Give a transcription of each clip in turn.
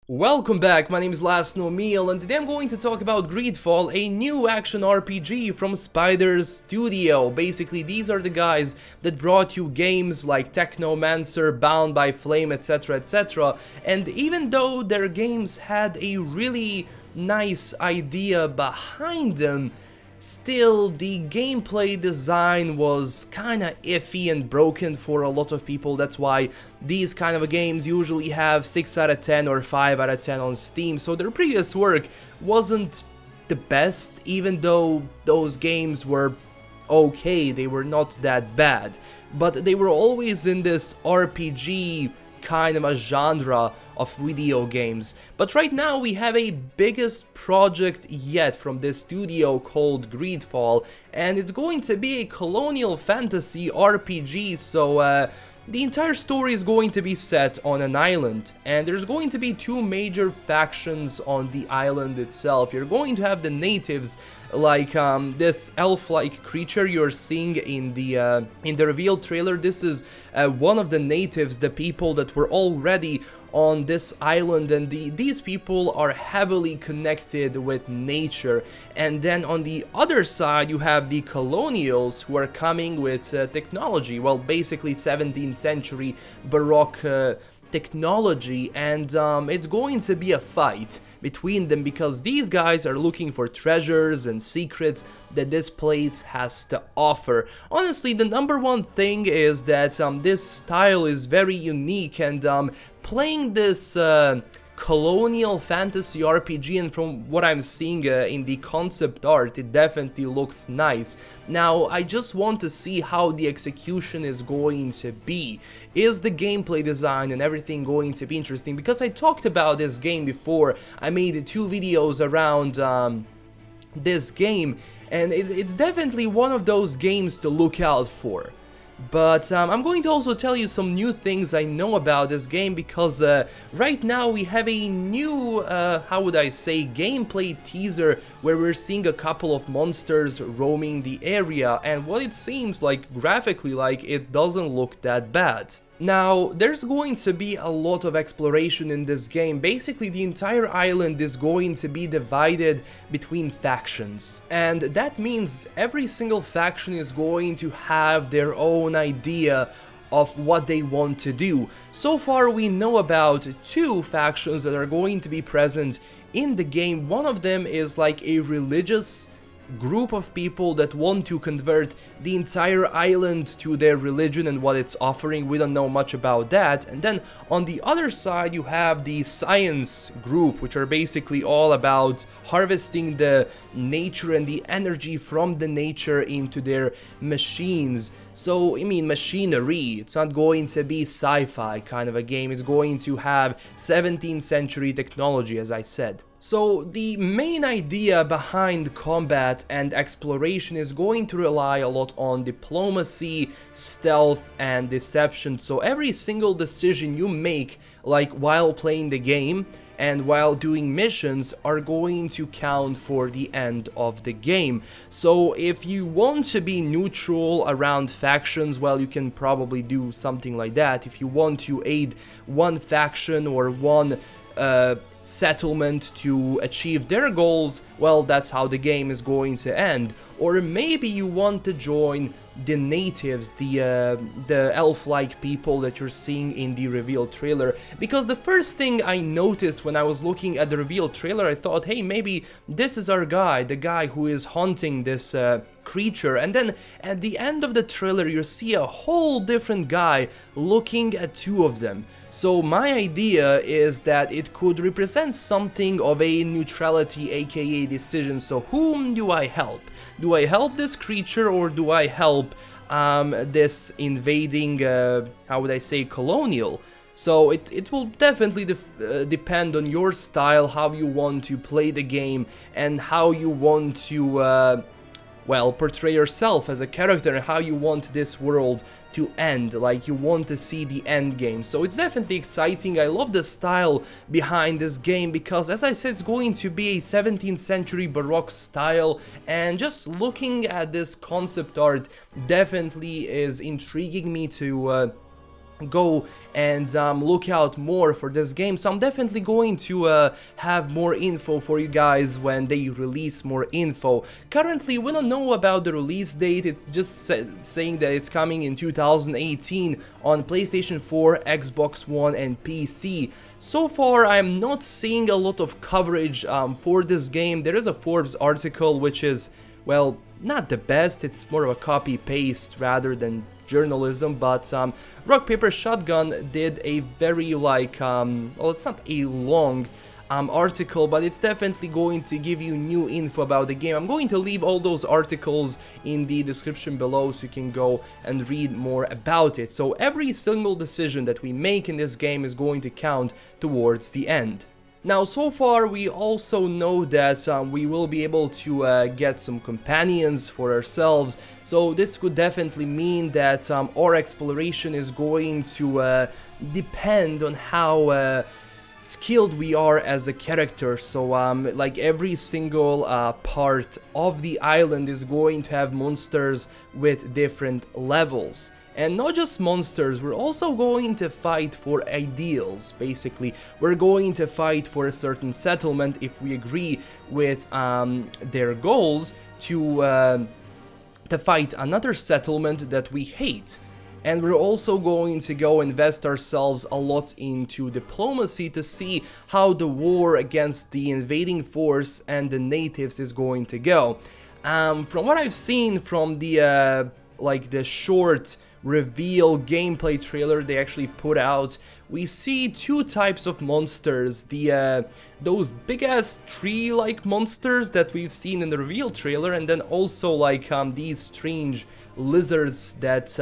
Welcome back, my name is LastKnownMeal and today I'm going to talk about Greedfall, a new action RPG from Spider's Studio. Basically, these are the guys that brought you games like Technomancer, Bound by Flame, etc, etc. And even though their games had a really nice idea behind them, still, the gameplay design was kinda iffy and broken for a lot of people. That's why these kind of games usually have 6 out of 10 or 5 out of 10 on Steam. So their previous work wasn't the best, even though those games were okay, they were not that bad. But they were always in this RPG kind of a genre of video games. But right now we have a biggest project yet from this studio called Greedfall, and it's going to be a colonial fantasy RPG. So the entire story is going to be set on an island, and there's going to be two major factions on the island itself. You're going to have the natives, like this elf-like creature you're seeing in the reveal trailer. This is one of the natives, the people that were already on this island, and these people are heavily connected with nature. And then on the other side you have the colonials, who are coming with technology, well, basically 17th century baroque technology, and it's going to be a fight between them because these guys are looking for treasures and secrets that this place has to offer. Honestly, the number one thing is that this style is very unique, and playing this colonial fantasy RPG, and from what I'm seeing in the concept art, it definitely looks nice. Now, I just want to see how the execution is going to be. Is the gameplay design and everything going to be interesting? Because I talked about this game before. I made 2 videos around this game, and it's definitely one of those games to look out for. But I'm going to also tell you some new things I know about this game, because right now we have a new, how would I say, gameplay teaser where we're seeing a couple of monsters roaming the area, and what it seems like graphically, like, it doesn't look that bad. Now, there's going to be a lot of exploration in this game. Basically, the entire island is going to be divided between factions. And that means every single faction is going to have their own idea of what they want to do. So far, we know about 2 factions that are going to be present in the game. One of them is like a religious group of people that want to convert the entire island to their religion and what it's offering. We don't know much about that. And then on the other side you have the science group, which are basically all about harvesting the nature and the energy from the nature into their machines. So, I mean, machinery. It's not going to be sci-fi kind of a game. It's going to have 17th century technology, as I said. So, the main idea behind combat and exploration is going to rely a lot on diplomacy, stealth, and deception. So, every single decision you make, like while playing the game and while doing missions, are going to count for the end of the game. So if you want to be neutral around factions, well, you can probably do something like that. If you want to aid one faction or one settlement to achieve their goals, well, that's how the game is going to end. Or maybe you want to join the natives, the elf-like people that you're seeing in the reveal trailer. Because the first thing I noticed when I was looking at the reveal trailer, I thought, hey, maybe this is our guy, the guy who is hunting this creature. And then at the end of the trailer you see a whole different guy looking at 2 of them. So my idea is that it could represent something of a neutrality, aka decision. So whom do I help? Do I help this creature, or do I help this invading, how would I say, colonial? So it will definitely depend on your style, how you want to play the game, and how you want to well, portray yourself as a character, and how you want this world to end, like you want to see the end game. So it's definitely exciting. I love the style behind this game because, as I said, it's going to be a 17th century baroque style, and just looking at this concept art definitely is intriguing me to go and look out more for this game. So I'm definitely going to have more info for you guys when they release more info. Currently we don't know about the release date. It's just saying that it's coming in 2018 on PlayStation 4, Xbox One and PC. So far I'm not seeing a lot of coverage for this game. There is a Forbes article which is, well, not the best. It's more of a copy paste rather than journalism, but Rock Paper Shotgun did a very well, it's not a long article, but it's definitely going to give you new info about the game. I'm going to leave all those articles in the description below so you can go and read more about it. So every single decision that we make in this game is going to count towards the end. Now, so far we also know that we will be able to get some companions for ourselves, so this could definitely mean that our exploration is going to depend on how skilled we are as a character. So like every single part of the island is going to have monsters with different levels. And not just monsters, we're also going to fight for ideals, basically. We're going to fight for a certain settlement if we agree with their goals to fight another settlement that we hate. And we're also going to go invest ourselves a lot into diplomacy to see how the war against the invading force and the natives is going to go. From what I've seen from the short reveal gameplay trailer they actually put out, we see two types of monsters. Those big ass tree like monsters that we've seen in the reveal trailer, and then also like these strange lizards that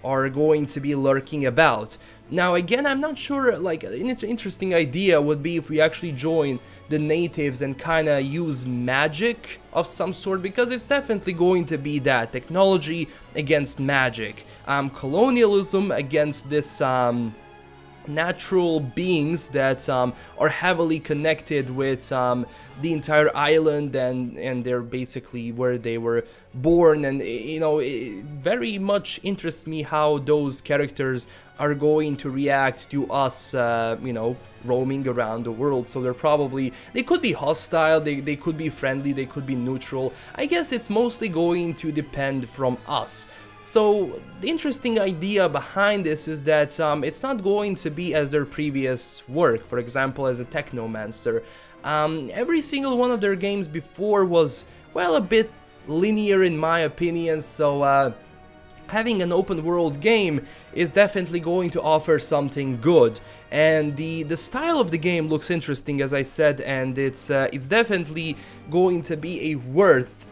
are going to be lurking about. Now again, I'm not sure, like an interesting idea would be if we actually join the natives and kinda use magic of some sort, because it's definitely going to be that technology against magic, colonialism against this natural beings that are heavily connected with the entire island, and they're basically where they were born. And you know, it very much interests me how those characters are going to react to us, you know, roaming around the world. So they could be hostile, they could be friendly, they could be neutral. I guess it's mostly going to depend from us. So the interesting idea behind this is that it's not going to be as their previous work, for example as a Technomancer. Every single one of their games before was, well, a bit linear in my opinion, so having an open world game is definitely going to offer something good. And the style of the game looks interesting, as I said, and it's definitely going to be a worth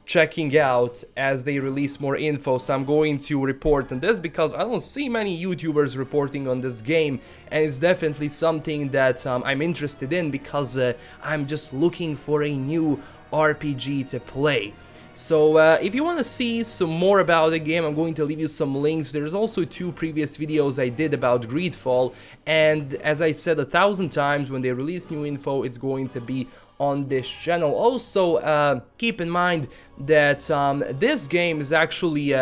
checking out as they release more info. So I'm going to report on this because I don't see many YouTubers reporting on this game, and it's definitely something that I'm interested in because I'm just looking for a new RPG to play. So if you want to see some more about the game, I'm going to leave you some links. There's also 2 previous videos I did about Greedfall, and as I said 1,000 times, when they release new info, it's going to be on this channel. Also, keep in mind that this game is actually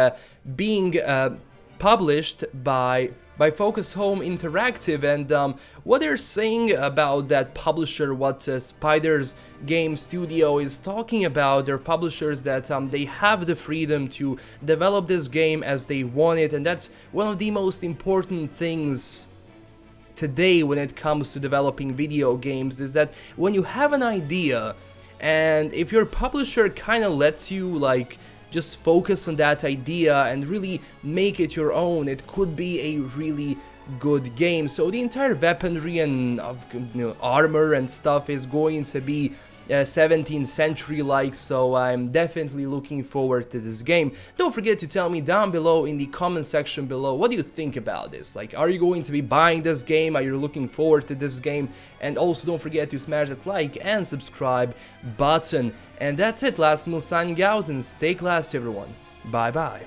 being published by Focus Home Interactive, and what they're saying about that publisher, what Spider's Game Studio is talking about, their publishers, that they have the freedom to develop this game as they want it, and that's one of the most important things today when it comes to developing video games, is that when you have an idea, and if your publisher kind of lets you like just focus on that idea and really make it your own, it could be a really good game. So the entire weaponry and armor and stuff is going to be 17th century like, so I'm definitely looking forward to this game. Don't forget to tell me down below in the comment section below, what do you think about this? Like, are you going to be buying this game? Are you looking forward to this game? And also don't forget to smash that like and subscribe button. And that's it, LastKnownMeal signing out, and stay classy everyone. Bye bye.